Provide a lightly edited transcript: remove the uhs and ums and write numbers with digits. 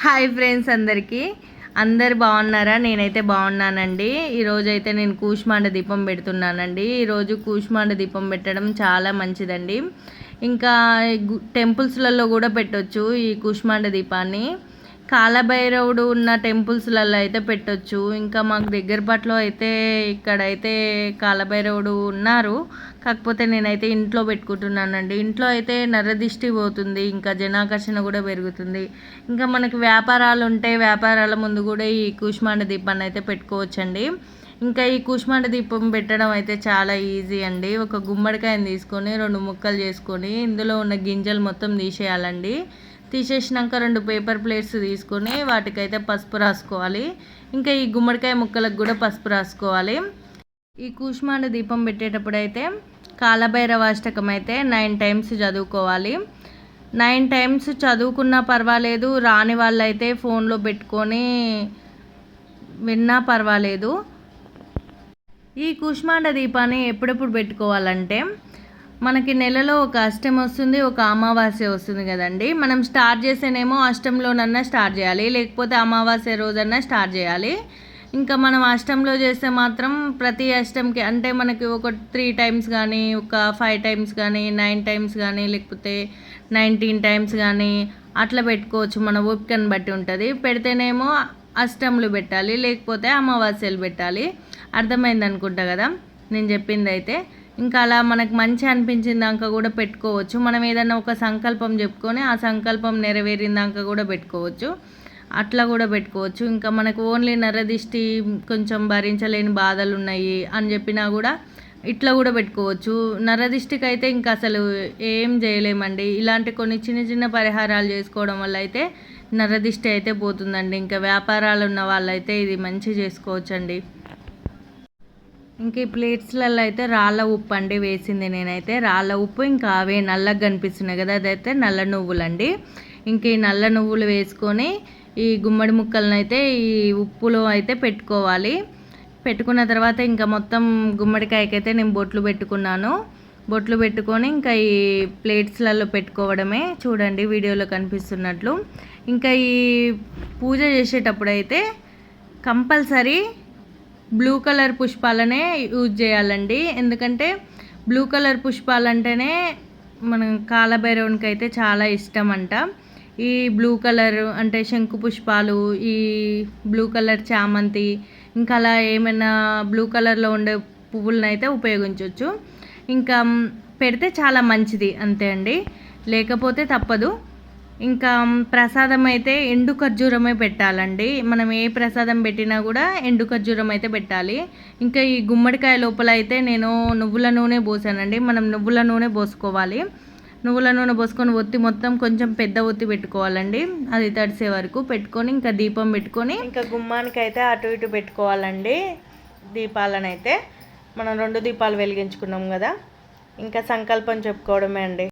Hi friends, అందరు బాగున్నారా? నేనైతే బాగున్నానండి. ఈరోజైతే నేను కూష్మాండ దీపం పెడుతున్నానండి. ఈరోజు కూష్మాండ దీపం పెట్టడం చాలా మంచిదండి. ఇంకా టెంపుల్స్లలో కూడా పెట్టొచ్చు ఈ కూష్మాండ దీపాన్ని. కాలభైరవుడు ఉన్న టెంపుల్స్లలో అయితే పెట్టొచ్చు. ఇంకా మాకు దగ్గర పట్లో అయితే ఇక్కడైతే కాలభైరవుడు ఉన్నారు. కాకపోతే నేనైతే ఇంట్లో పెట్టుకుంటున్నానండి. ఇంట్లో అయితే నరదిష్టి పోతుంది, ఇంకా జనాకర్షణ కూడా పెరుగుతుంది. ఇంకా మనకి వ్యాపారాలు ఉంటే వ్యాపారాల ముందు కూడా ఈ కూష్మాండ దీపాన్ని అయితే పెట్టుకోవచ్చండి. ఇంకా ఈ కూష్మాండ దీపం పెట్టడం అయితే చాలా ఈజీ అండి. ఒక గుమ్మడికాయని తీసుకొని 2 ముక్కలు చేసుకొని ఇందులో ఉన్న గింజలు మొత్తం తీసేయాలండి. తీసేసినాక 2 పేపర్ ప్లేట్స్ తీసుకొని వాటికైతే పసుపు రాసుకోవాలి. ఇంకా ఈ గుమ్మడికాయ ముక్కలకు కూడా పసుపు రాసుకోవాలి. ఈ కూష్మాండ దీపం పెట్టేటప్పుడు అయితే కాలభైరవాష్టకం అయితే 9 టైమ్స్ చదువుకోవాలి. 9 టైమ్స్ చదువుకున్నా పర్వాలేదు, రాని వాళ్ళైతే ఫోన్లో పెట్టుకొని విన్నా పర్వాలేదు. ఈ కూష్మాండ దీపాన్ని ఎప్పుడెప్పుడు పెట్టుకోవాలంటే మనకి నెలలో ఒక అష్టమి వస్తుంది, ఒక అమావాస్య వస్తుంది కదండి. మనం స్టార్ట్ చేసేనేమో అష్టంలోనన్నా స్టార్ట్ చేయాలి, లేకపోతే అమావాస్య రోజన్నా స్టార్ట్ చేయాలి. ఇంకా మనం అష్టంలో చేస్తే మాత్రం ప్రతి అష్టంకి అంటే మనకి ఒక 3 టైమ్స్ కానీ, ఒక 5 టైమ్స్ కానీ, 9 టైమ్స్ కానీ, లేకపోతే 19 టైమ్స్ కానీ అట్లా పెట్టుకోవచ్చు. మన ఓపికను బట్టి ఉంటుంది. పెడితేనేమో అష్టములు పెట్టాలి, లేకపోతే అమావాస్యలు పెట్టాలి. అర్థమైంది అనుకుంటా కదా నేను చెప్పింది అయితే. ఇంకా అలా మనకు మంచి అనిపించిన దాకా కూడా పెట్టుకోవచ్చు. మనం ఏదైనా ఒక సంకల్పం చెప్పుకొని ఆ సంకల్పం నెరవేరిన దాకా కూడా పెట్టుకోవచ్చు. అట్లా కూడా పెట్టుకోవచ్చు. ఇంకా మనకు ఓన్లీ నరదిష్టి, కొంచెం భరించలేని బాధలు ఉన్నాయి అని చెప్పినా కూడా ఇట్లా కూడా పెట్టుకోవచ్చు. నరదిష్టికి అయితే ఇంకా అసలు ఏం చేయలేమండి. ఇలాంటి కొన్ని చిన్న చిన్న పరిహారాలు చేసుకోవడం వల్ల అయితే నరదిష్టి అయితే పోతుందండి. ఇంకా వ్యాపారాలు ఉన్న వాళ్ళైతే ఇది మంచి చేసుకోవచ్చండి. ఇంక ఈ ప్లేట్స్లలో అయితే రాళ్ళ ఉప్పు అండి వేసింది నేనైతే. రాళ్ళ ఉప్పు, ఇంకా అవే నల్లగా కనిపిస్తున్నాయి కదా, అదైతే నల్ల నువ్వులండి. ఇంక ఈ నల్ల నువ్వులు వేసుకొని ఈ గుమ్మడి ముక్కలను అయితే ఈ ఉప్పులో అయితే పెట్టుకోవాలి. పెట్టుకున్న తర్వాత ఇంకా మొత్తం గుమ్మడికాయకైతే నేను బొట్లు పెట్టుకున్నాను. బొట్లు పెట్టుకొని ఇంకా ఈ ప్లేట్స్లలో పెట్టుకోవడమే. చూడండి వీడియోలో కనిపిస్తున్నట్లు. ఇంకా ఈ పూజ చేసేటప్పుడు అయితే కంపల్సరీ బ్లూ కలర్ పుష్పాలనే యూజ్ చేయాలండి. ఎందుకంటే బ్లూ కలర్ పుష్పాలంటేనే మన కాలభైరవునికి అయితే చాలా ఇష్టం అంట. ఈ బ్లూ కలర్ అంటే శంకు పుష్పాలు, ఈ బ్లూ కలర్ చామంతి, ఇంకా అలా ఏమైనా బ్లూ కలర్లో ఉండే పువ్వులను అయితే ఉపయోగించవచ్చు. ఇంకా పెడితే చాలా మంచిది, అంతే అండి. లేకపోతే తప్పదు. ఇంకా ప్రసాదం అయితే ఎండు ఖర్జూరమే పెట్టాలండి. మనం ఏ ప్రసాదం పెట్టినా కూడా ఎండు ఖర్జూరం అయితే పెట్టాలి. ఇంకా ఈ గుమ్మడికాయ లోపల అయితే నేను నువ్వుల నూనె పోసానండి. మనం నువ్వుల నూనె పోసుకోవాలి. నువ్వుల నూనె పోసుకొని ఒత్తి మొత్తం కొంచెం పెద్ద ఒత్తి పెట్టుకోవాలండి. అది తడిసే వరకు పెట్టుకొని ఇంకా దీపం పెట్టుకొని ఇంకా గుమ్మానికి అయితే అటు ఇటు పెట్టుకోవాలండి. దీపాలనైతే మనం 2 దీపాలు వెలిగించుకున్నాం కదా, ఇంకా సంకల్పం చెప్పుకోవడమే అండి.